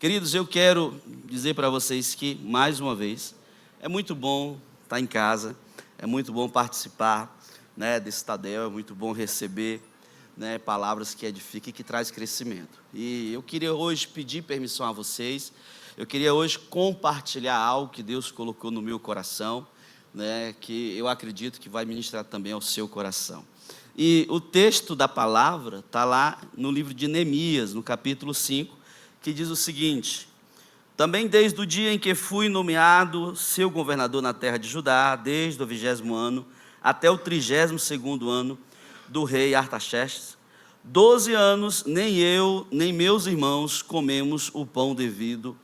Queridos, eu quero dizer para vocês que, mais uma vez, é muito bom estar em casa, é muito bom participar, desse Tadel, é muito bom receber, palavras que edificam e que trazem crescimento. E eu queria hoje pedir permissão a vocês, eu queria hoje compartilhar algo que Deus colocou no meu coração, que eu acredito que vai ministrar também ao seu coração. E o texto da palavra está lá no livro de Neemias, no capítulo 5, que diz o seguinte: também desde o dia em que fui nomeado seu governador na terra de Judá, desde o 20º ano até o 32º ano do rei Artaxerxes, 12 anos, nem eu, nem meus irmãos comemos o pão devido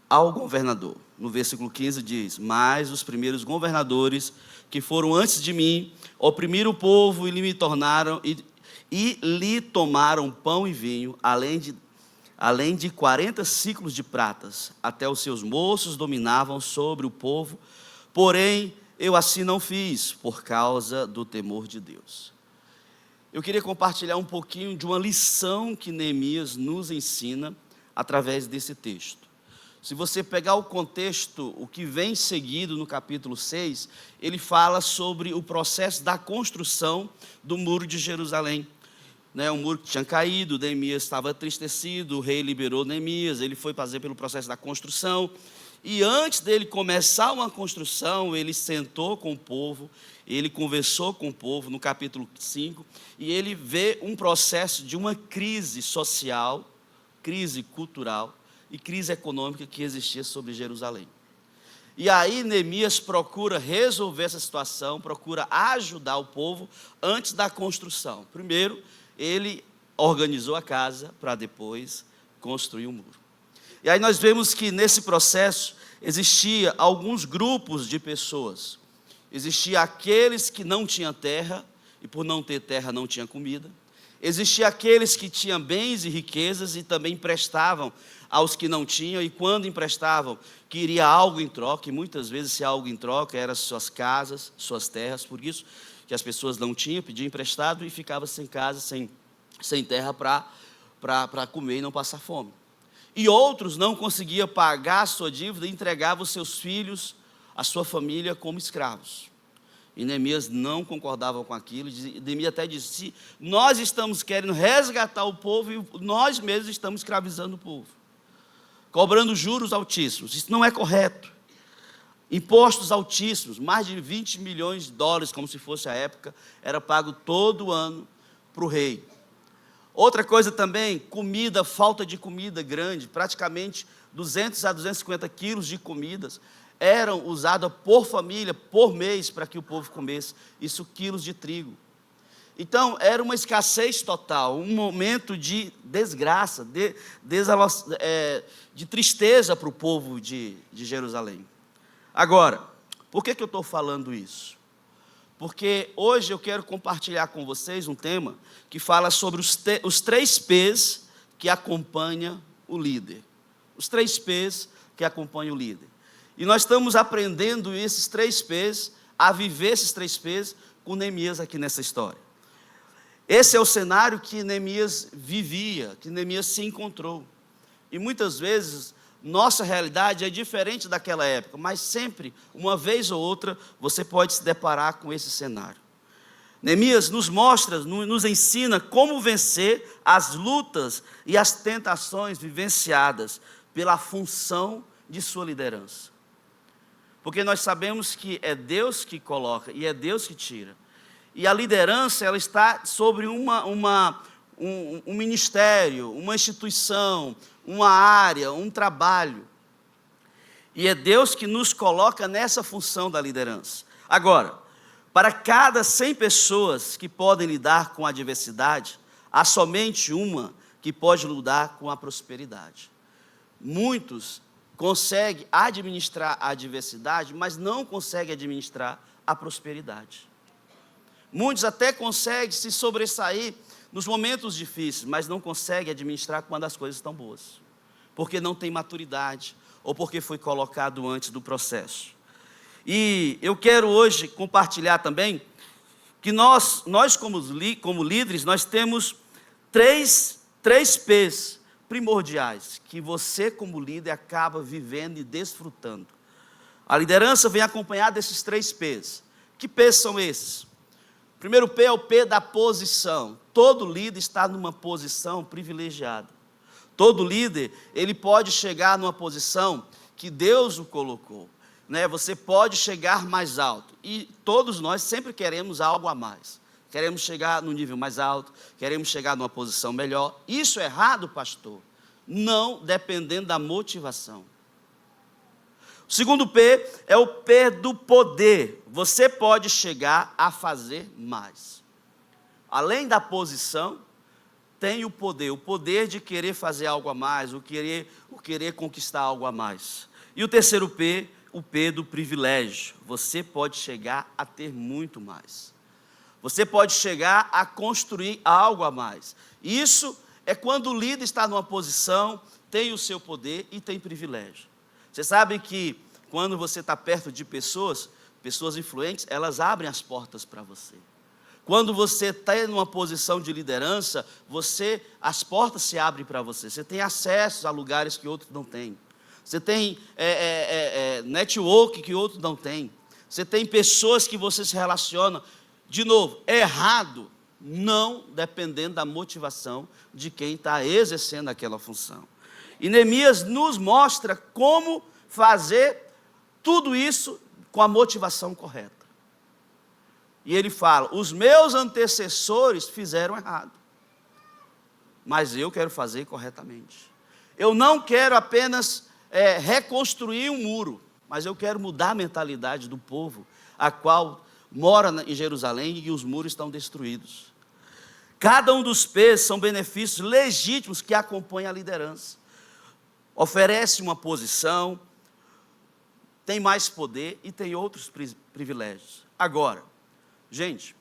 ao governador. No versículo 15 diz: mas os primeiros governadores que foram antes de mim oprimiram o povo e lhe tomaram pão e vinho, além de 40 ciclos de pratas, até os seus moços dominavam sobre o povo, porém eu assim não fiz, por causa do temor de Deus. Eu queria compartilhar um pouquinho de uma lição que Neemias nos ensina através desse texto. Se você pegar o contexto, o que vem seguido no capítulo 6, ele fala sobre o processo da construção do muro de Jerusalém. Um muro que tinha caído, Neemias estava entristecido, o rei liberou Neemias, ele foi fazer pelo processo da construção, e antes dele começar uma construção, ele sentou com o povo, ele conversou com o povo, no capítulo 5, e ele vê um processo de uma crise social, crise cultural e crise econômica que existia sobre Jerusalém. E aí Neemias procura resolver essa situação, procura ajudar o povo antes da construção. Primeiro, ele organizou a casa para depois construir o muro. E aí nós vemos que nesse processo existia alguns grupos de pessoas. Existia aqueles que não tinham terra, e por não ter terra não tinha comida. Existia aqueles que tinham bens e riquezas e também emprestavam aos que não tinham, e quando emprestavam, queria algo em troca, e muitas vezes esse algo em troca era suas casas, suas terras, por isso que as pessoas não tinham, pediam emprestado e ficavam sem casa, sem terra para comer e não passar fome. E outros não conseguiam pagar a sua dívida e entregavam os seus filhos, a sua família como escravos. E Neemias não concordava com aquilo, Neemias até disse: nós estamos querendo resgatar o povo e nós mesmos estamos escravizando o povo, cobrando juros altíssimos, isso não é correto. Impostos altíssimos, mais de 20 milhões de dólares, como se fosse a época, era pago todo ano para o rei. Outra coisa também, comida, falta de comida grande, praticamente 200 a 250 quilos de comidas eram usadas por família, por mês, para que o povo comesse, isso quilos de trigo. Então, era uma escassez total, um momento de desgraça, de tristeza para o povo de Jerusalém. Agora, por que eu estou falando isso? Porque hoje eu quero compartilhar com vocês um tema que fala sobre os 3 P's que acompanham o líder. Os 3 P's que acompanham o líder. E nós estamos aprendendo esses 3 P's, a viver esses 3 P's com Neemias aqui nessa história. Esse é o cenário que Neemias vivia, que Neemias se encontrou. E muitas vezes nossa realidade é diferente daquela época, mas sempre, uma vez ou outra, você pode se deparar com esse cenário. Neemias nos mostra, nos ensina como vencer as lutas e as tentações vivenciadas pela função de sua liderança. Porque nós sabemos que é Deus que coloca e é Deus que tira. E a liderança, ela está sobre um ministério, uma instituição, uma área, um trabalho. E é Deus que nos coloca nessa função da liderança. Agora, para cada 100 pessoas que podem lidar com a adversidade, há somente uma que pode lidar com a prosperidade. Muitos conseguem administrar a adversidade, mas não conseguem administrar a prosperidade. Muitos até conseguem se sobressair nos momentos difíceis, mas não consegue administrar quando as coisas estão boas, porque não tem maturidade, ou porque foi colocado antes do processo. E eu quero hoje compartilhar também, que nós como líderes, nós temos três P's primordiais que você, como líder, acaba vivendo e desfrutando. A liderança vem acompanhada desses 3 P's. Que P's são esses? O primeiro P é o P da posição. Todo líder está numa posição privilegiada. Todo líder, ele pode chegar numa posição que Deus o colocou. Você pode chegar mais alto. E todos nós sempre queremos algo a mais. Queremos chegar no nível mais alto, queremos chegar numa posição melhor. Isso é errado, pastor? Não, dependendo da motivação. O segundo P é o P do poder. Você pode chegar a fazer mais. Além da posição, tem o poder de querer fazer algo a mais, o querer conquistar algo a mais. E o terceiro P, o P do privilégio. Você pode chegar a ter muito mais. Você pode chegar a construir algo a mais. Isso é quando o líder está numa posição, tem o seu poder e tem privilégio. Você sabe que quando você está perto de pessoas influentes, elas abrem as portas para você. Quando você está numa posição de liderança, as portas se abrem para você. Você tem acesso a lugares que outros não têm. Você tem network que outros não têm. Você tem pessoas que você se relaciona. De novo, errado, não dependendo da motivação de quem está exercendo aquela função. E Neemias nos mostra como fazer tudo isso com a motivação correta. E ele fala: os meus antecessores fizeram errado, mas eu quero fazer corretamente. Eu não quero apenas reconstruir um muro, mas eu quero mudar a mentalidade do povo, a qual mora em Jerusalém e os muros estão destruídos. Cada um dos P's são benefícios legítimos que acompanham a liderança. Oferece uma posição, tem mais poder e tem outros privilégios. Agora, gente,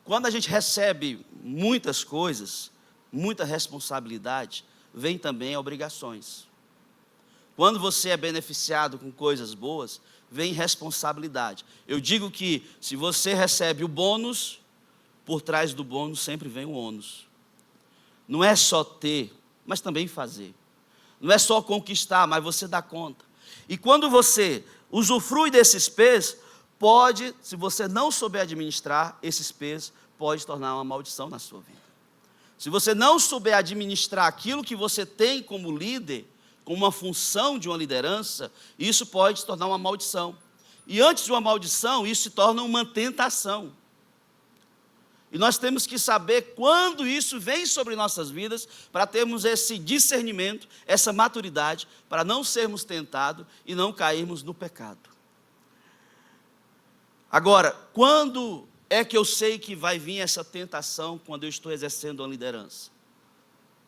quando a gente recebe muitas coisas, muita responsabilidade, vem também obrigações. Quando você é beneficiado com coisas boas, vem responsabilidade. Eu digo que se você recebe o bônus, por trás do bônus sempre vem o ônus. Não é só ter, mas também fazer. Não é só conquistar, mas você dá conta. E quando você usufrui desses P's, se você não souber administrar esses P's, pode tornar uma maldição na sua vida. Se você não souber administrar aquilo que você tem como líder, com uma função de uma liderança, isso pode se tornar uma maldição. E antes de uma maldição, isso se torna uma tentação. E nós temos que saber quando isso vem sobre nossas vidas, para termos esse discernimento, essa maturidade, para não sermos tentados e não cairmos no pecado. Agora, quando é que eu sei que vai vir essa tentação quando eu estou exercendo uma liderança?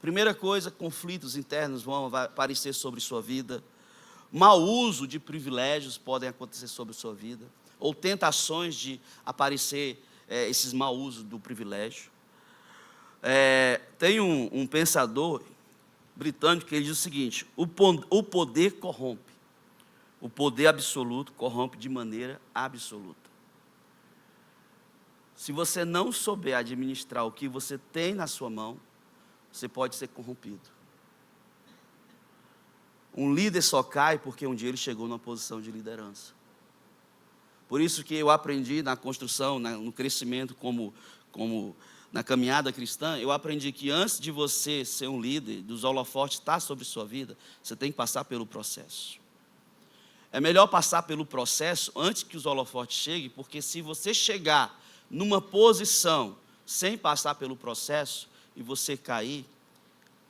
Primeira coisa, conflitos internos vão aparecer sobre sua vida. Mau uso de privilégios podem acontecer sobre sua vida. Ou tentações de aparecer esses mau usos do privilégio. Tem um pensador britânico que ele diz o seguinte: o poder corrompe. O poder absoluto corrompe de maneira absoluta. Se você não souber administrar o que você tem na sua mão, você pode ser corrompido. Um líder só cai porque um dia ele chegou numa posição de liderança. Por isso que eu aprendi na construção, no crescimento como na caminhada cristã, eu aprendi que antes de você ser um líder, dos holofotes estar sobre sua vida, você tem que passar pelo processo. É melhor passar pelo processo antes que os holofotes cheguem, porque se você chegar numa posição sem passar pelo processo, e você cair,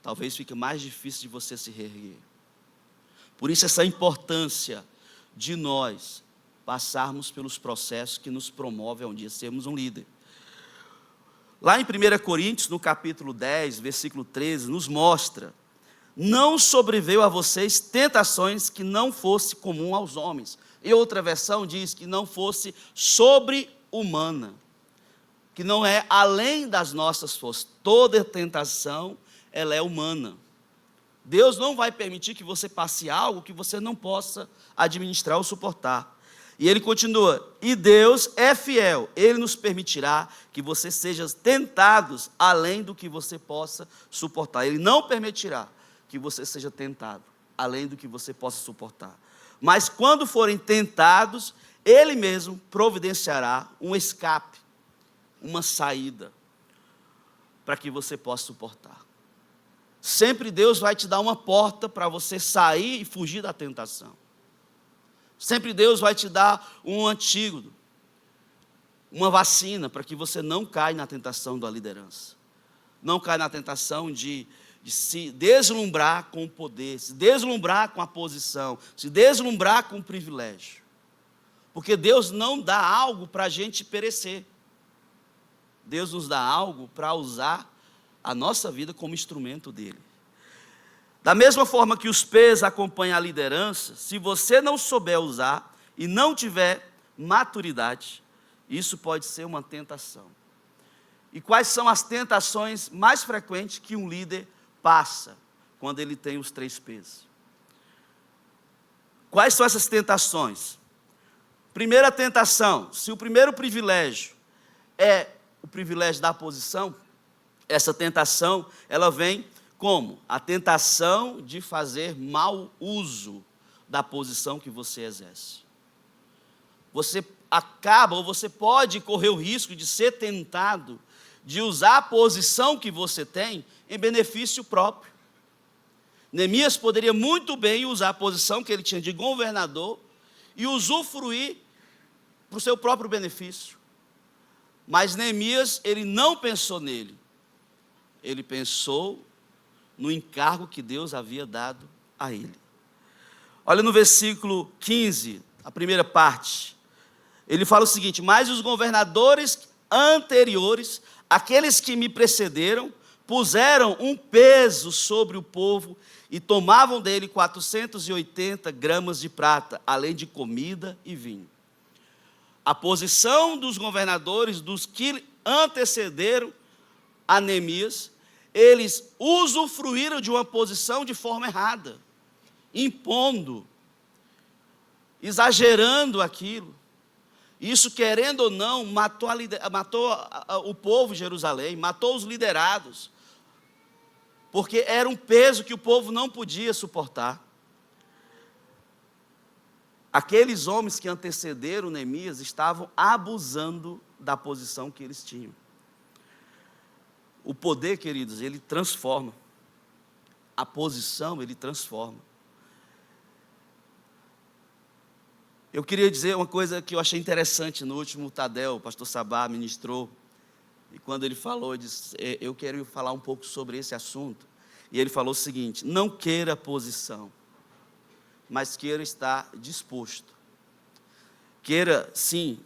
talvez fique mais difícil de você se reerguer. Por isso essa importância de nós passarmos pelos processos que nos promovem a um dia sermos um líder. Lá em 1 Coríntios, no capítulo 10, versículo 13, nos mostra: não sobreveio a vocês tentações que não fosse comum aos homens. E outra versão diz que não fosse sobre-humana, que não é além das nossas forças. Toda tentação, ela é humana. Deus não vai permitir que você passe algo que você não possa administrar ou suportar. E ele continua: e Deus é fiel, Ele nos permitirá que você seja tentados além do que você possa suportar. Ele não permitirá que você seja tentado além do que você possa suportar. Mas quando forem tentados, Ele mesmo providenciará um escape, uma saída, para que você possa suportar. Sempre Deus vai te dar uma porta para você sair e fugir da tentação. Sempre Deus vai te dar um antídoto, uma vacina, para que você não caia na tentação da liderança. Não caia na tentação de se deslumbrar com o poder, se deslumbrar com a posição, se deslumbrar com o privilégio. Porque Deus não dá algo para a gente perecer. Deus nos dá algo para usar a nossa vida como instrumento dele. Da mesma forma que os P's acompanham a liderança, se você não souber usar e não tiver maturidade, isso pode ser uma tentação. E quais são as tentações mais frequentes que um líder passa quando ele tem os 3 P's? Quais são essas tentações? Primeira tentação: se o primeiro privilégio é o privilégio da posição, essa tentação, ela vem como? A tentação de fazer mau uso da posição que você exerce. Você acaba, ou você pode correr o risco de ser tentado de usar a posição que você tem em benefício próprio. Neemias poderia muito bem usar a posição que ele tinha de governador e usufruir para o seu próprio benefício. Mas Neemias, ele não pensou nele. Ele pensou no encargo que Deus havia dado a ele. Olha no versículo 15, a primeira parte. Ele fala o seguinte: mas os governadores anteriores, aqueles que me precederam, puseram um peso sobre o povo e tomavam dele 480 gramas de prata, além de comida e vinho. A posição dos governadores, dos que antecederam a Neemias, eles usufruíram de uma posição de forma errada, impondo, exagerando aquilo. Isso, querendo ou não, matou o povo de Jerusalém, matou os liderados, porque era um peso que o povo não podia suportar. Aqueles homens que antecederam Neemias estavam abusando da posição que eles tinham. O poder, queridos, ele transforma. A posição, ele transforma. Eu queria dizer uma coisa que eu achei interessante no último Tadel, o pastor Sabá ministrou. E quando ele falou, eu disse: eu quero falar um pouco sobre esse assunto. E ele falou o seguinte: não queira posição, mas queira estar disposto. Queira, sim,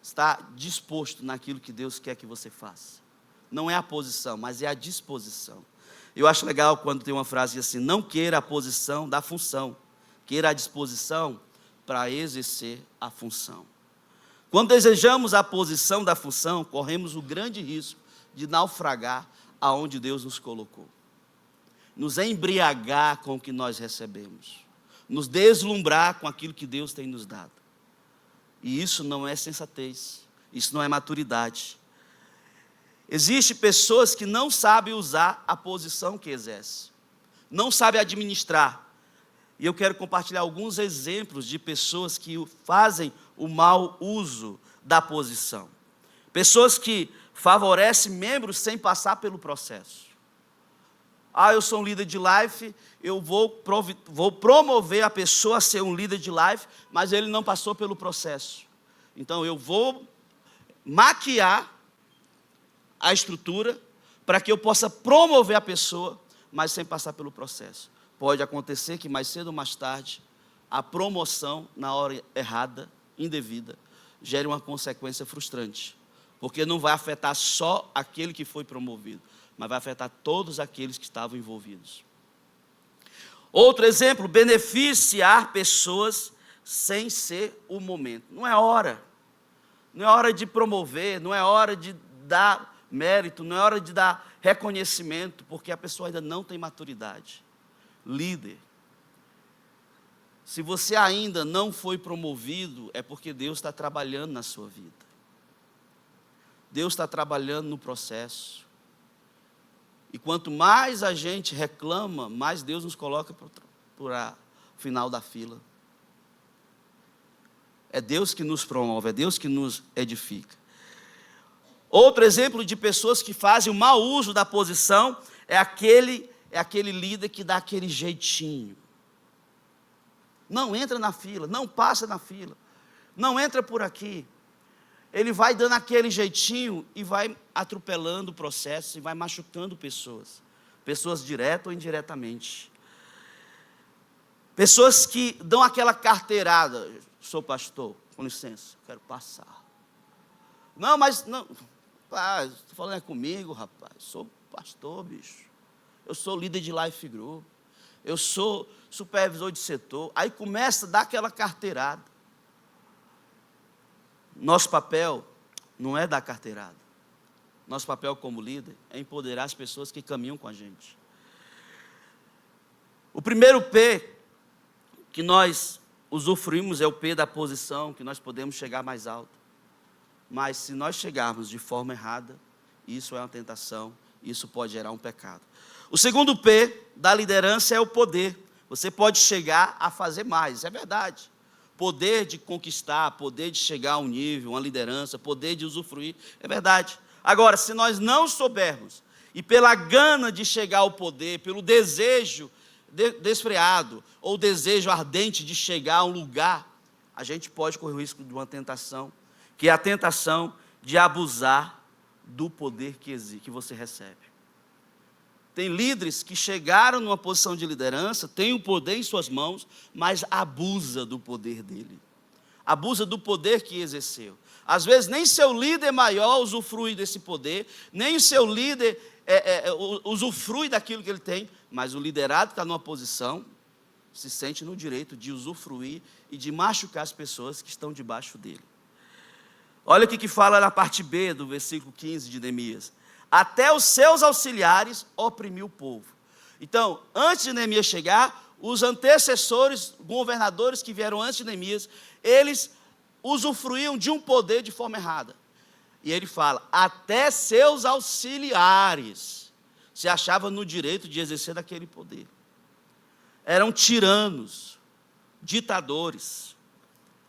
estar disposto naquilo que Deus quer que você faça. Não é a posição, mas é a disposição. Eu acho legal quando tem uma frase assim: não queira a posição da função, queira a disposição para exercer a função. Quando desejamos a posição da função, corremos o grande risco de naufragar aonde Deus nos colocou. Nos embriagar com o que nós recebemos. Nos deslumbrar com aquilo que Deus tem nos dado. E isso não é sensatez, isso não é maturidade. Existem pessoas que não sabem usar a posição que exercem, não sabem administrar. E eu quero compartilhar alguns exemplos de pessoas que fazem o mau uso da posição. Pessoas que favorecem membros sem passar pelo processo. Eu sou um líder de life, eu vou promover a pessoa a ser um líder de life, mas ele não passou pelo processo. Então eu vou maquiar a estrutura para que eu possa promover a pessoa, mas sem passar pelo processo. Pode acontecer que mais cedo ou mais tarde, a promoção na hora errada, indevida, gere uma consequência frustrante, porque não vai afetar só aquele que foi promovido, mas vai afetar todos aqueles que estavam envolvidos. Outro exemplo: beneficiar pessoas sem ser o momento. Não é hora de promover, não é hora de dar mérito, não é hora de dar reconhecimento, porque a pessoa ainda não tem maturidade. Líder, Se você ainda não foi promovido, é porque Deus está trabalhando na sua vida. Deus está trabalhando no processo. E quanto mais a gente reclama, mais Deus nos coloca para o final da fila. É Deus que nos promove, é Deus que nos edifica. Outro exemplo de pessoas que fazem o mau uso da posição é aquele líder que dá aquele jeitinho. Não entra na fila, não passa na fila, não entra por aqui. Ele vai dando aquele jeitinho e vai atropelando o processo e vai machucando pessoas direta ou indiretamente. Pessoas que dão aquela carteirada, sou pastor, com licença, quero passar. Não, mas não, estou falando comigo, rapaz, sou pastor, bicho. Eu sou líder de life group, eu sou supervisor de setor. Aí começa a dar aquela carteirada. Nosso papel não é dar carteirada. Nosso papel como líder é empoderar as pessoas que caminham com a gente. O primeiro P que nós usufruímos é o P da posição, que nós podemos chegar mais alto. Mas se nós chegarmos de forma errada, isso é uma tentação, isso pode gerar um pecado. O segundo P da liderança é o poder. Você pode chegar a fazer mais, isso é verdade. Poder de conquistar, poder de chegar a um nível, uma liderança, poder de usufruir, é verdade. Agora, se nós não soubermos, e pela gana de chegar ao poder, pelo desejo desfreado, ou desejo ardente de chegar a um lugar, a gente pode correr o risco de uma tentação, que é a tentação de abusar do poder que você recebe. Tem líderes que chegaram numa posição de liderança, têm o poder em suas mãos, mas abusa do poder dele. Abusa do poder que exerceu. Às vezes nem seu líder maior usufrui desse poder, nem o seu líder usufrui daquilo que ele tem, mas o liderado que está numa posição se sente no direito de usufruir e de machucar as pessoas que estão debaixo dele. Olha o que fala na parte B do versículo 15 de Neemias. Até os seus auxiliares oprimiu o povo. Então, antes de Neemias chegar, os antecessores, governadores que vieram antes de Neemias, eles usufruíam de um poder de forma errada. E ele fala, até seus auxiliares se achavam no direito de exercer daquele poder. Eram tiranos, ditadores,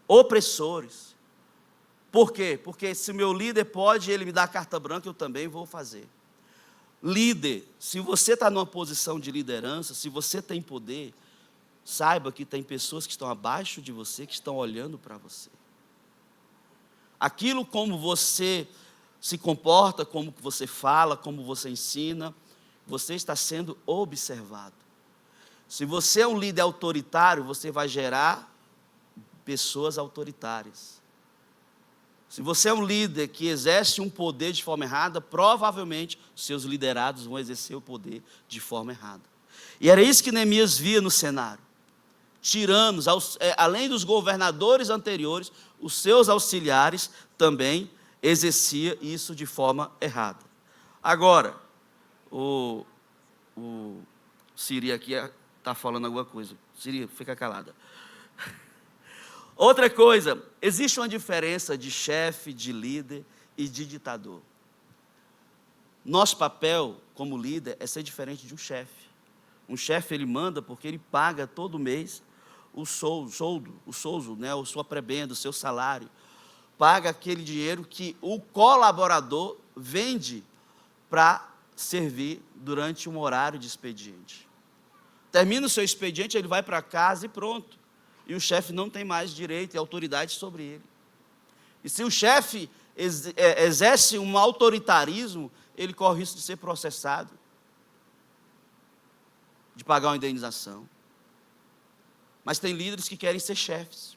opressores. Por quê? Porque se meu líder pode, ele me dá a carta branca, eu também vou fazer. Líder, se você está numa posição de liderança, se você tem poder, saiba que tem pessoas que estão abaixo de você, que estão olhando para você. Aquilo como você se comporta, como você fala, como você ensina, você está sendo observado. Se você é um líder autoritário, você vai gerar pessoas autoritárias. Se você é um líder que exerce um poder de forma errada, provavelmente seus liderados vão exercer o poder de forma errada. E era isso que Neemias via no cenário. Tiranos, além dos governadores anteriores, os seus auxiliares também exerciam isso de forma errada. Agora, o Siri aqui está falando alguma coisa. Siri, fica calada. Outra coisa, existe uma diferença de chefe, de líder e de ditador. Nosso papel como líder é ser diferente de um chefe. Um chefe, ele manda porque ele paga todo mês o soldo, né, a sua prebenda, o seu salário. Paga aquele dinheiro que o colaborador vende para servir durante um horário de expediente. Termina o seu expediente, ele vai para casa e pronto. E o chefe não tem mais direito e autoridade sobre ele. E se o chefe exerce um autoritarismo, ele corre o risco de ser processado, de pagar uma indenização. Mas tem líderes que querem ser chefes.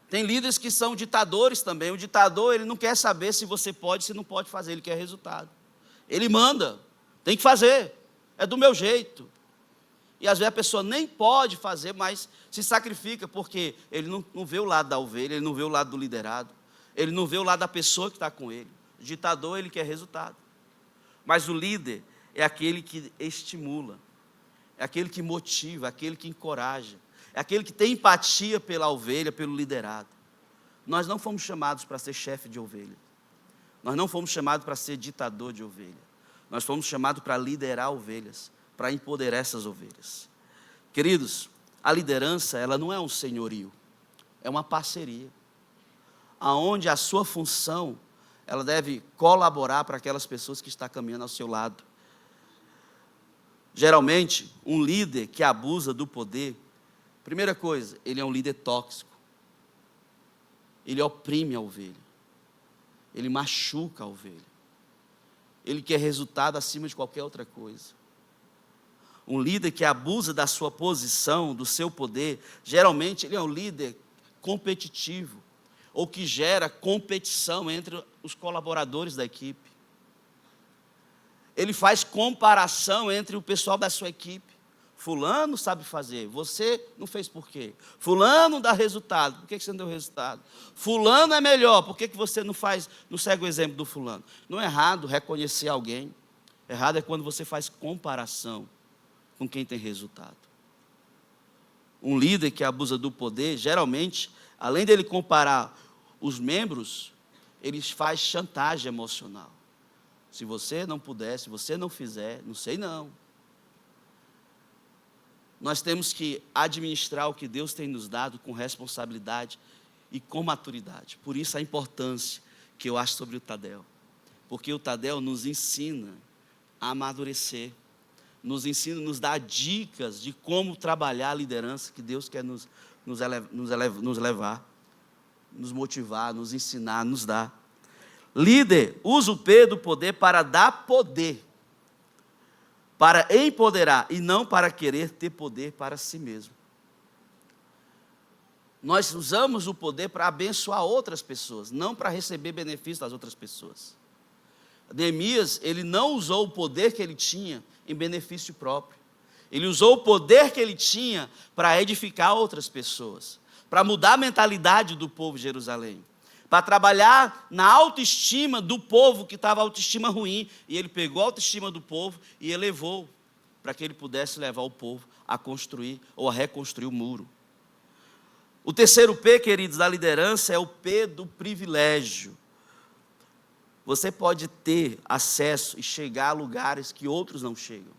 Tem líderes que são ditadores também. O ditador, ele não quer saber se você pode, se não pode fazer, ele quer resultado. Ele manda, tem que fazer, é do meu jeito. E às vezes a pessoa nem pode fazer, mas se sacrifica, porque ele não vê o lado da ovelha, ele não vê o lado do liderado, ele não vê o lado da pessoa que está com ele. O ditador, ele quer resultado. Mas o líder é aquele que estimula, é aquele que motiva, é aquele que encoraja, é aquele que tem empatia pela ovelha, pelo liderado. Nós não fomos chamados para ser chefe de ovelha. Nós não fomos chamados para ser ditador de ovelha. Nós fomos chamados para liderar ovelhas, para empoderar essas ovelhas. Queridos, a liderança, ela não é um senhorio, é uma parceria, aonde a sua função, ela deve colaborar para aquelas pessoas que estão caminhando ao seu lado. Geralmente, um líder que abusa do poder, primeira coisa, ele é um líder tóxico. Ele oprime a ovelha. Ele machuca a ovelha. Ele quer resultado acima de qualquer outra coisa. Um líder que abusa da sua posição, do seu poder, geralmente ele é um líder competitivo, ou que gera competição entre os colaboradores da equipe. Ele faz comparação entre o pessoal da sua equipe. Fulano sabe fazer, você não fez por quê? Fulano dá resultado, por que você não deu resultado? Fulano é melhor, por que você não segue o exemplo do fulano? Não é errado reconhecer alguém, errado é quando você faz comparação com quem tem resultado. Um líder que abusa do poder, geralmente, além dele comparar os membros, ele faz chantagem emocional. Se você não puder, se você não fizer, não sei não. Nós temos que administrar o que Deus tem nos dado com responsabilidade e com maturidade. Por isso a importância que eu acho sobre o Tadel. Porque o Tadel nos ensina a amadurecer, nos dá dicas de como trabalhar a liderança que Deus quer nos levar, nos motivar, nos ensinar, nos dar. Líder usa o poder para dar poder, para empoderar e não para querer ter poder para si mesmo. Nós usamos o poder para abençoar outras pessoas, não para receber benefício das outras pessoas. Neemias, ele não usou o poder que ele tinha em benefício próprio. Ele usou o poder que ele tinha para edificar outras pessoas, para mudar a mentalidade do povo de Jerusalém, para trabalhar na autoestima do povo que estava a autoestima ruim, e ele pegou a autoestima do povo e elevou, para que ele pudesse levar o povo a construir ou a reconstruir o muro. O terceiro P, queridos, da liderança é o P do privilégio. Você pode ter acesso e chegar a lugares que outros não chegam.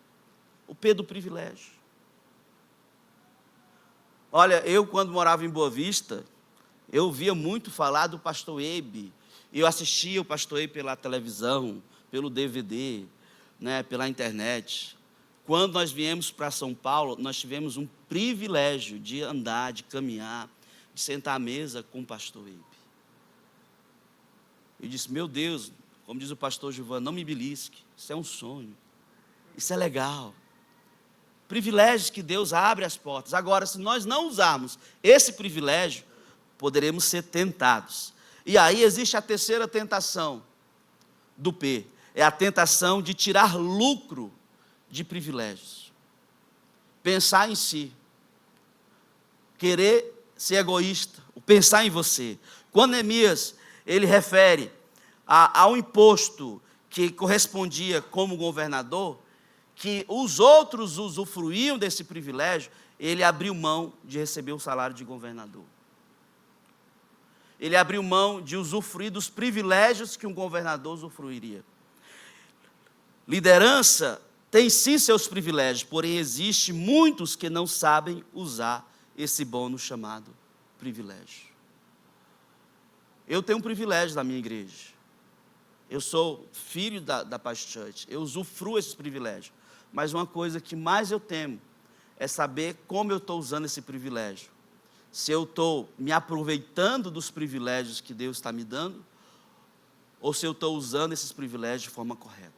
O P do privilégio. Olha, eu quando morava em Boa Vista, eu ouvia muito falar do pastor Ebe. Eu assistia o pastor Ebe pela televisão, pelo DVD, pela internet. Quando nós viemos para São Paulo, nós tivemos um privilégio de andar, de caminhar, de sentar à mesa com o pastor Ebe. Eu disse, meu Deus, como diz o pastor Giovanni, não me belisque, isso é um sonho, isso é legal. Privilégios que Deus abre as portas. Agora, se nós não usarmos esse privilégio, poderemos ser tentados. E aí existe a terceira tentação do P, é a tentação de tirar lucro de privilégios. Pensar em si, querer ser egoísta, o pensar em você. Quando Neemias, ele refere ao imposto que correspondia como governador, que os outros usufruíam desse privilégio, ele abriu mão de receber o salário de governador. Ele abriu mão de usufruir dos privilégios que um governador usufruiria. Liderança tem sim seus privilégios, porém existe muitos que não sabem usar esse bônus chamado privilégio. Eu tenho um privilégio na minha igreja. Eu sou filho da Paz Church, eu usufruo esses privilégios. Mas uma coisa que mais eu temo é saber como eu estou usando esse privilégio. Se eu estou me aproveitando dos privilégios que Deus está me dando, ou se eu estou usando esses privilégios de forma correta.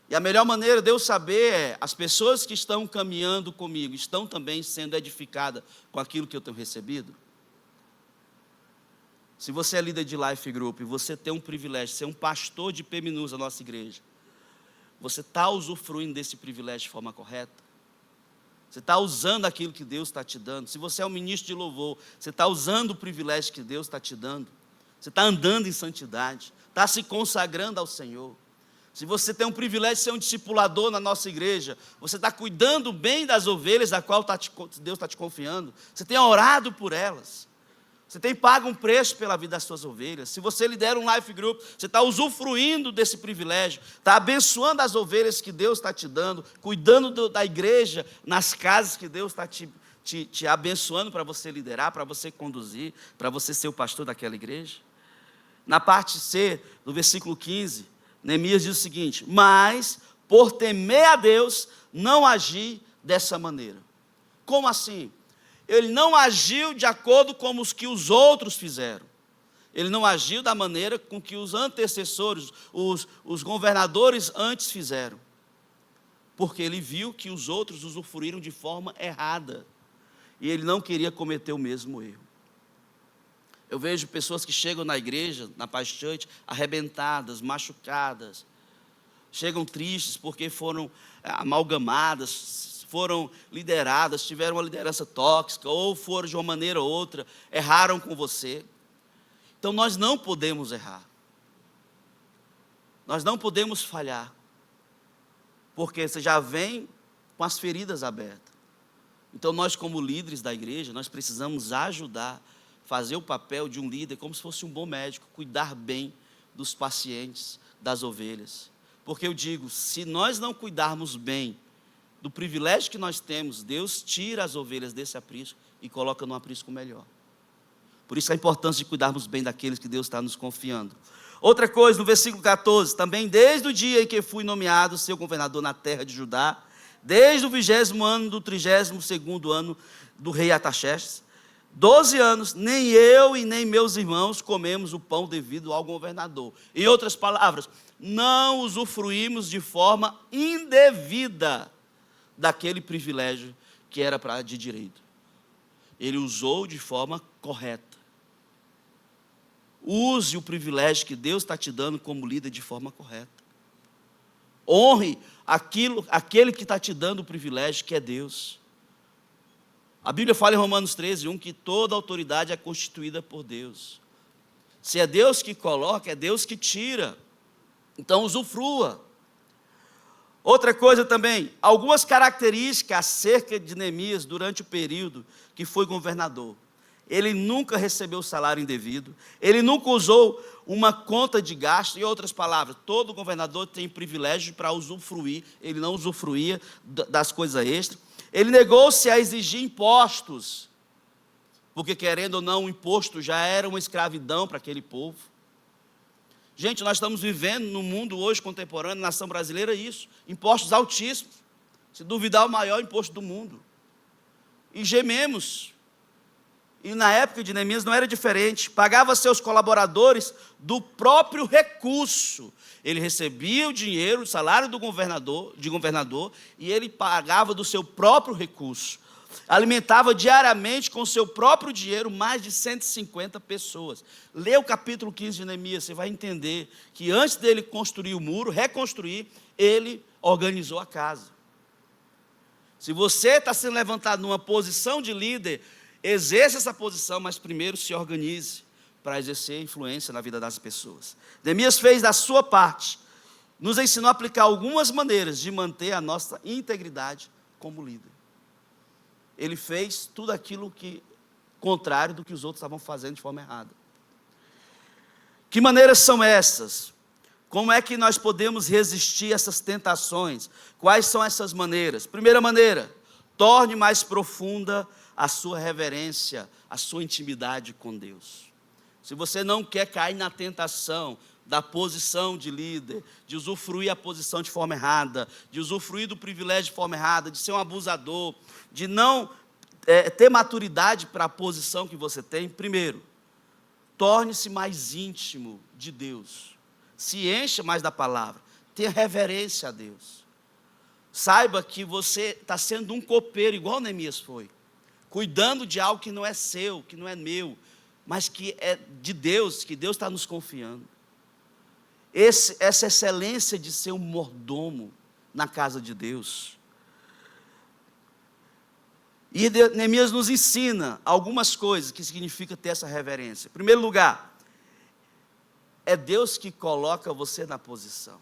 E a melhor maneira de eu saber é, as pessoas que estão caminhando comigo, estão também sendo edificadas com aquilo que eu tenho recebido? Se você é líder de Life Group, você tem um privilégio, ser um pastor de PMNUS na nossa igreja, você está usufruindo desse privilégio de forma correta? Você está usando aquilo que Deus está te dando? Se você é um ministro de louvor, você está usando o privilégio que Deus está te dando? Você está andando em santidade? Está se consagrando ao Senhor? Se você tem um privilégio de ser um discipulador na nossa igreja, você está cuidando bem das ovelhas da qual Deus está te confiando, você tem orado por elas, você tem pago um preço pela vida das suas ovelhas. Se você lidera um life group, você está usufruindo desse privilégio, está abençoando as ovelhas que Deus está te dando, cuidando da igreja, nas casas que Deus está te abençoando para você liderar, para você conduzir, para você ser o pastor daquela igreja. Na parte C, do versículo 15, Neemias diz o seguinte: mas, por temer a Deus, não agi dessa maneira. Como assim? Ele não agiu de acordo com os que os outros fizeram. Ele não agiu da maneira com que os antecessores, os governadores antes fizeram. Porque ele viu que os outros usufruíram de forma errada. E ele não queria cometer o mesmo erro. Eu vejo pessoas que chegam na igreja, na Paz Church, arrebentadas, machucadas, chegam tristes porque foram amalgamadas, foram lideradas, tiveram uma liderança tóxica, ou foram de uma maneira ou outra, erraram com você. Então nós não podemos errar, nós não podemos falhar, porque você já vem com as feridas abertas. Então nós, como líderes da igreja, nós precisamos ajudar, fazer o papel de um líder como se fosse um bom médico, cuidar bem dos pacientes, das ovelhas. Porque eu digo, se nós não cuidarmos bem do privilégio que nós temos, Deus tira as ovelhas desse aprisco e coloca num aprisco melhor. Por isso a importância de cuidarmos bem daqueles que Deus está nos confiando. Outra coisa, no versículo 14, também desde o dia em que fui nomeado seu governador na terra de Judá, desde o 20º ano do 32º ano do rei Artaxerxes, 12 anos, nem eu e nem meus irmãos comemos o pão devido ao governador. Em outras palavras, não usufruímos de forma indevida daquele privilégio que era de direito. Ele usou de forma correta. Use o privilégio que Deus está te dando como líder de forma correta. Honre aquele que está te dando o privilégio, que é Deus. A Bíblia fala em Romanos 13:1 que toda autoridade é constituída por Deus. Se é Deus que coloca, é Deus que tira. Então usufrua. Outra coisa também, algumas características acerca de Neemias durante o período que foi governador. Ele nunca recebeu salário indevido, ele nunca usou uma conta de gasto. Em outras palavras, todo governador tem privilégio para usufruir, ele não usufruía das coisas extras. Ele negou-se a exigir impostos, porque querendo ou não, o imposto já era uma escravidão para aquele povo. Gente, nós estamos vivendo no mundo hoje contemporâneo, na nação brasileira, isso, impostos altíssimos, se duvidar o maior imposto do mundo. E gememos. E na época de Neemias não era diferente, pagava seus colaboradores do próprio recurso. Ele recebia o dinheiro, o salário do governador, e ele pagava do seu próprio recurso. Alimentava diariamente com o seu próprio dinheiro mais de 150 pessoas. Lê o capítulo 15 de Neemias, você vai entender que antes dele construir o muro, reconstruir, ele organizou a casa. Se você está sendo levantado numa posição de líder, exerça essa posição, mas primeiro se organize para exercer influência na vida das pessoas. Neemias fez da sua parte, nos ensinou a aplicar algumas maneiras de manter a nossa integridade como líder. Ele fez tudo aquilo contrário do que os outros estavam fazendo de forma errada. Que maneiras são essas? Como é que nós podemos resistir a essas tentações? Quais são essas maneiras? Primeira maneira, torne mais profunda a sua reverência, a sua intimidade com Deus. Se você não quer cair na tentação da posição de líder, de usufruir a posição de forma errada, de usufruir do privilégio de forma errada, de ser um abusador, de não ter maturidade para a posição que você tem, primeiro, torne-se mais íntimo de Deus, se encha mais da palavra, tenha reverência a Deus. Saiba que você está sendo um copeiro, igual Neemias foi, cuidando de algo que não é seu, que não é meu, mas que é de Deus, que Deus está nos confiando. Essa excelência de ser um mordomo na casa de Deus. E Neemias nos ensina algumas coisas que significa ter essa reverência. Em primeiro lugar, é Deus que coloca você na posição.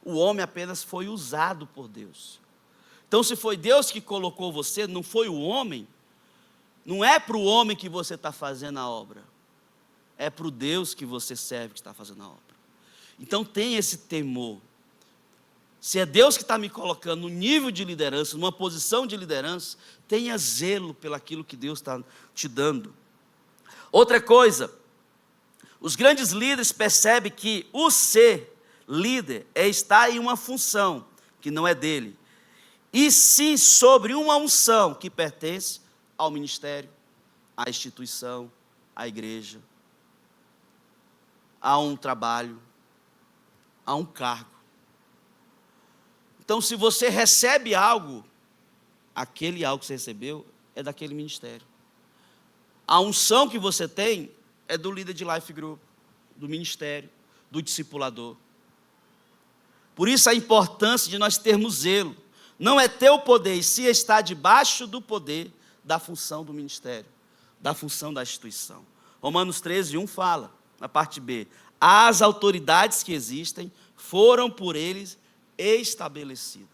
O homem apenas foi usado por Deus. Então, se foi Deus que colocou você, não foi o homem, não é para o homem que você está fazendo a obra, é para o Deus que você serve que está fazendo a obra. Então, tenha esse temor. Se é Deus que está me colocando no nível de liderança, numa posição de liderança, tenha zelo pelaquilo que Deus está te dando. Outra coisa, os grandes líderes percebem que o ser líder é estar em uma função que não é dele, e sim sobre uma unção que pertence ao ministério, à instituição, à igreja, a um trabalho, a um cargo. Então, se você recebe algo, aquele algo que você recebeu é daquele ministério. A unção que você tem é do líder de life group, do ministério, do discipulador. Por isso a importância de nós termos zelo. Não é ter o poder, e sim estar debaixo do poder da função do ministério, da função da instituição. Romanos 13:1 fala, na parte B, as autoridades que existem foram por eles estabelecidas.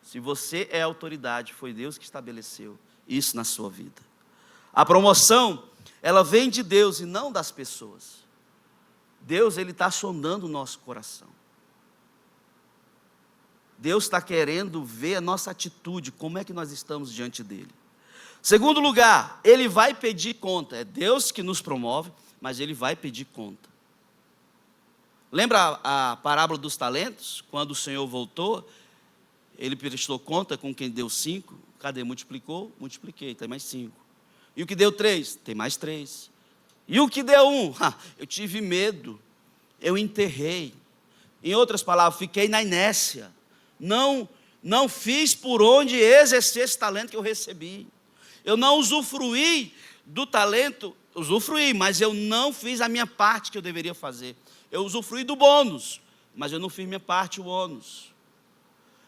Se você é autoridade, foi Deus que estabeleceu isso na sua vida. A promoção, ela vem de Deus e não das pessoas. Deus, Ele está sondando o nosso coração. Deus está querendo ver a nossa atitude, como é que nós estamos diante dEle. Segundo lugar, Ele vai pedir conta. É Deus que nos promove, mas Ele vai pedir conta. Lembra a parábola dos talentos? Quando o Senhor voltou, Ele prestou conta com quem deu 5. Cadê? Multiplicou? Multipliquei, tem mais 5. E o que deu 3? Tem mais 3. E o que deu 1? Eu tive medo, eu enterrei. Em outras palavras, fiquei na inércia. Não fiz por onde exercer esse talento que eu recebi. Eu não usufruí do talento, usufruí, mas eu não fiz a minha parte que eu deveria fazer. Eu usufruí do bônus, mas eu não fiz minha parte, o ônus.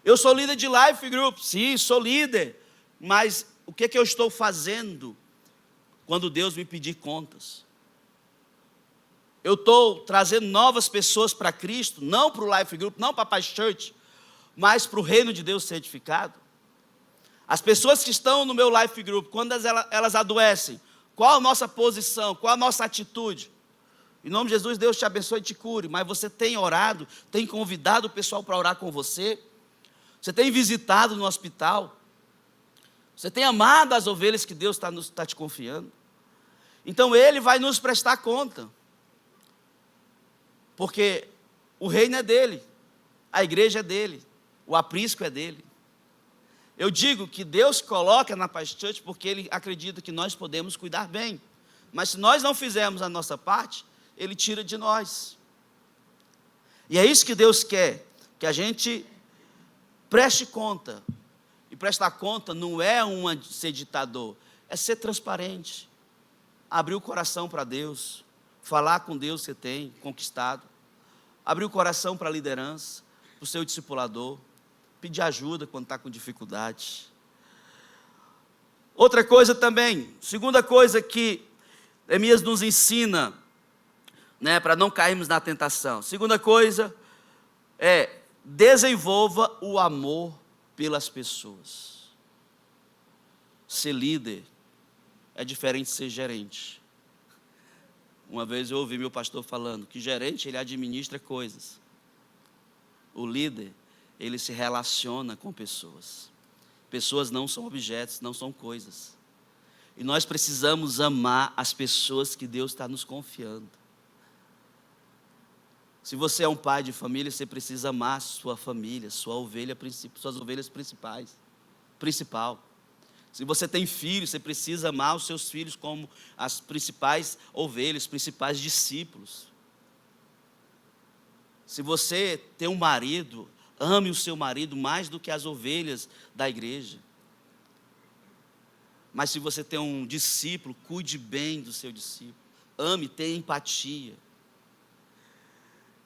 Eu sou líder de life group, sim, sou líder, mas o que eu estou fazendo quando Deus me pedir contas? Eu estou trazendo novas pessoas para Cristo, não para o life group, não para a Paz Church, mas para o reino de Deus ser edificado. As pessoas que estão no meu life group, quando elas adoecem, qual a nossa posição, qual a nossa atitude? Em nome de Jesus, Deus te abençoe e te cure. Mas você tem orado, tem convidado o pessoal para orar com você? Você tem visitado no hospital? Você tem amado as ovelhas que Deus está te confiando? Então Ele vai nos prestar conta. Porque o reino é dEle, a igreja é dEle, o aprisco é dEle. Eu digo que Deus coloca na Paz Church porque Ele acredita que nós podemos cuidar bem. Mas se nós não fizermos a nossa parte, Ele tira de nós. E é isso que Deus quer, que a gente preste conta. E prestar conta não é ser ditador, é ser transparente. Abrir o coração para Deus, falar com Deus que você tem conquistado. Abrir o coração para a liderança, para o seu discipulador. Pedir ajuda quando está com dificuldade. Outra coisa também, segunda coisa que Neemias nos ensina, para não cairmos na tentação. Segunda coisa é, desenvolva o amor pelas pessoas. Ser líder é diferente de ser gerente. Uma vez eu ouvi meu pastor falando que gerente, ele administra coisas. O líder, ele se relaciona com pessoas. Pessoas não são objetos, não são coisas. E nós precisamos amar as pessoas que Deus está nos confiando. Se você é um pai de família, você precisa amar a sua família, suas ovelhas principal. Se você tem filhos, você precisa amar os seus filhos como as principais ovelhas, principais discípulos. Se você tem um marido, ame o seu marido mais do que as ovelhas da igreja. Mas se você tem um discípulo, cuide bem do seu discípulo. Ame, tenha empatia.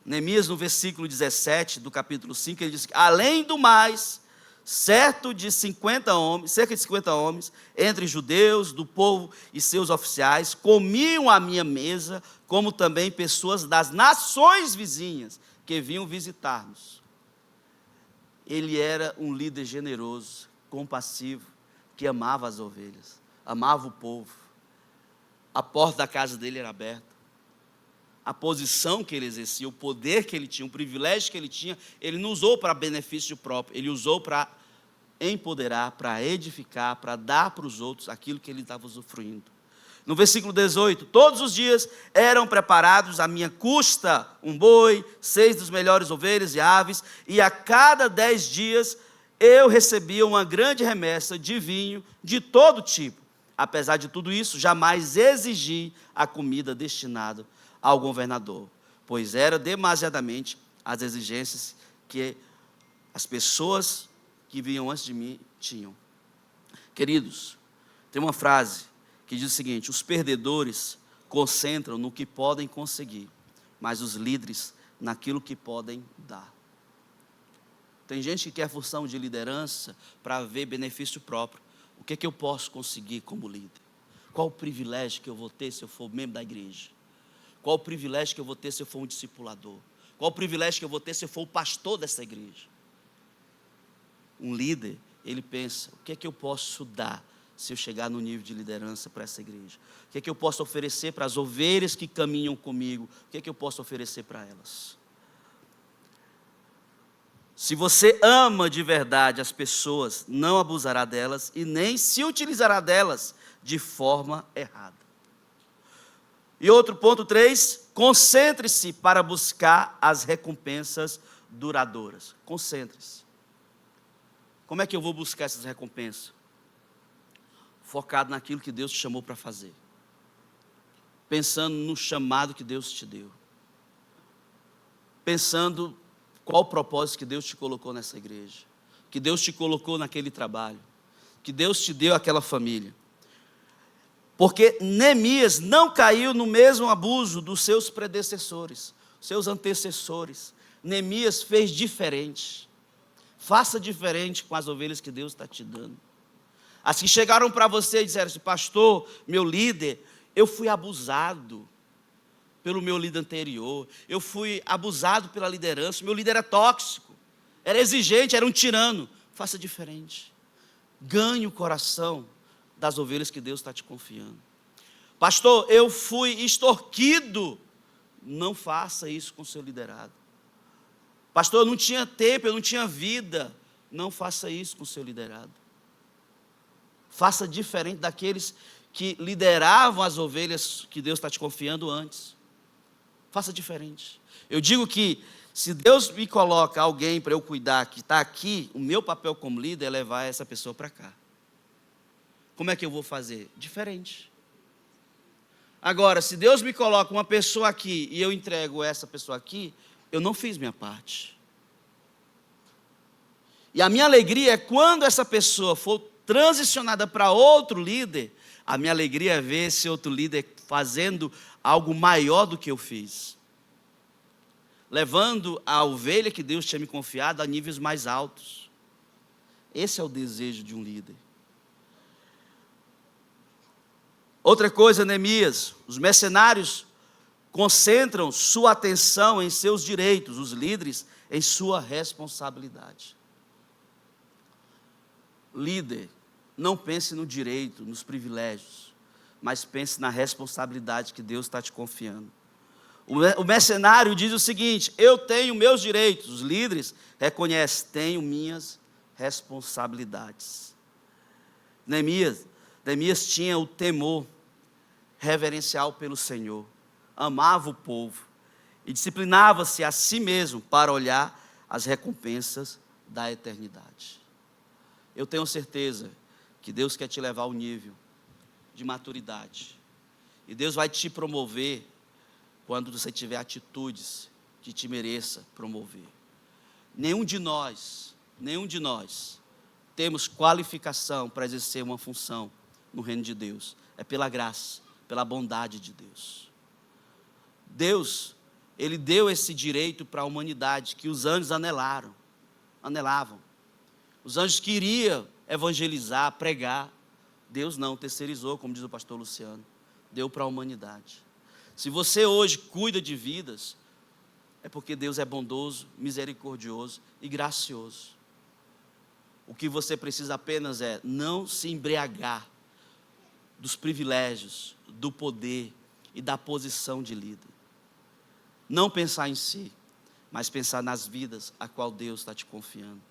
Neemias, no versículo 17 do capítulo 5, ele diz que, além do mais, cerca de 50 homens, entre judeus, do povo e seus oficiais, comiam à minha mesa, como também pessoas das nações vizinhas, que vinham visitar-nos. Ele era um líder generoso, compassivo, que amava as ovelhas, amava o povo. A porta da casa dele era aberta. A posição que ele exercia, o poder que ele tinha, o privilégio que ele tinha, ele não usou para benefício próprio, ele usou para empoderar, para edificar, para dar para os outros aquilo que ele estava usufruindo. No versículo 18, todos os dias eram preparados à minha custa um boi, 6 dos melhores ovelhas e aves, e a cada 10 dias eu recebia uma grande remessa de vinho de todo tipo. Apesar de tudo isso, jamais exigi a comida destinada ao governador, pois era demasiadamente as exigências que as pessoas que vinham antes de mim tinham. Queridos, tem uma frase que diz o seguinte: os perdedores concentram no que podem conseguir, mas os líderes naquilo que podem dar. Tem gente que quer função de liderança para ver benefício próprio. O que é que eu posso conseguir como líder? Qual o privilégio que eu vou ter se eu for membro da igreja? Qual o privilégio que eu vou ter se eu for um discipulador? Qual o privilégio que eu vou ter se eu for o pastor dessa igreja? Um líder, ele pensa, o que é que eu posso dar se eu chegar no nível de liderança para essa igreja? O que é que eu posso oferecer para as ovelhas que caminham comigo? O que é que eu posso oferecer para elas? Se você ama de verdade as pessoas, não abusará delas e nem se utilizará delas de forma errada. E outro ponto 3, concentre-se para buscar as recompensas duradouras. Concentre-se. Como é que eu vou buscar essas recompensas? Focado naquilo que Deus te chamou para fazer. Pensando no chamado que Deus te deu. Pensando qual o propósito que Deus te colocou nessa igreja. Que Deus te colocou naquele trabalho. Que Deus te deu aquela família. Porque Neemias não caiu no mesmo abuso dos seus predecessores, seus antecessores. Neemias fez diferente. Faça diferente com as ovelhas que Deus está te dando. As que chegaram para você e disseram assim: pastor, meu líder, eu fui abusado pelo meu líder anterior, eu fui abusado pela liderança, meu líder era tóxico, era exigente, era um tirano. Faça diferente. Ganhe o coração das ovelhas que Deus está te confiando. Pastor, eu fui extorquido. Não faça isso com o seu liderado. Pastor, eu não tinha tempo, eu não tinha vida. Não faça isso com o seu liderado. Faça diferente daqueles que lideravam as ovelhas que Deus está te confiando antes. Faça diferente. Eu digo que se Deus me coloca alguém para eu cuidar que está aqui, o meu papel como líder é levar essa pessoa para cá. Como é que eu vou fazer? Diferente. Agora, se Deus me coloca uma pessoa aqui e eu entrego essa pessoa aqui, eu não fiz minha parte. E a minha alegria é quando essa pessoa for transicionada para outro líder, a minha alegria é ver esse outro líder fazendo algo maior do que eu fiz. Levando a ovelha que Deus tinha me confiado a níveis mais altos. Esse é o desejo de um líder. Outra coisa, Neemias, os mercenários concentram sua atenção em seus direitos, os líderes em sua responsabilidade. Líder, não pense no direito, nos privilégios, mas pense na responsabilidade que Deus está te confiando. O mercenário diz o seguinte: eu tenho meus direitos. Os líderes reconhecem, tenho minhas responsabilidades. Neemias tinha o temor reverencial pelo Senhor, amava o povo e disciplinava-se a si mesmo para olhar as recompensas da eternidade. Eu tenho certeza que Deus quer te levar ao nível de maturidade. E Deus vai te promover quando você tiver atitudes que te mereça promover. Nenhum de nós temos qualificação para exercer uma função no reino de Deus. É pela graça, pela bondade de Deus. Deus, Ele deu esse direito para a humanidade que os anjos anelavam. Os anjos queriam evangelizar, pregar. Deus não, terceirizou, como diz o pastor Luciano. Deu para a humanidade. Se você hoje cuida de vidas, é porque Deus é bondoso, misericordioso e gracioso. O que você precisa apenas é não se embriagar dos privilégios, do poder e da posição de líder. Não pensar em si, mas pensar nas vidas a qual Deus está te confiando.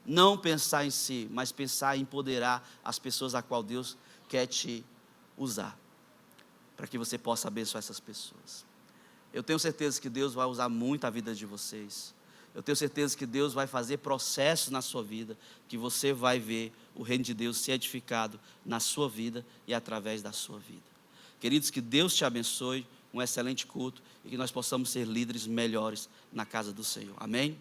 Não pensar em si, mas pensar em empoderar as pessoas a qual Deus quer te usar, para que você possa abençoar essas pessoas. Eu tenho certeza que Deus vai usar muito a vida de vocês. Eu tenho certeza que Deus vai fazer processos na sua vida, que você vai ver o reino de Deus ser edificado na sua vida e através da sua vida. Queridos, que Deus te abençoe, um excelente culto e que nós possamos ser líderes melhores na casa do Senhor. Amém?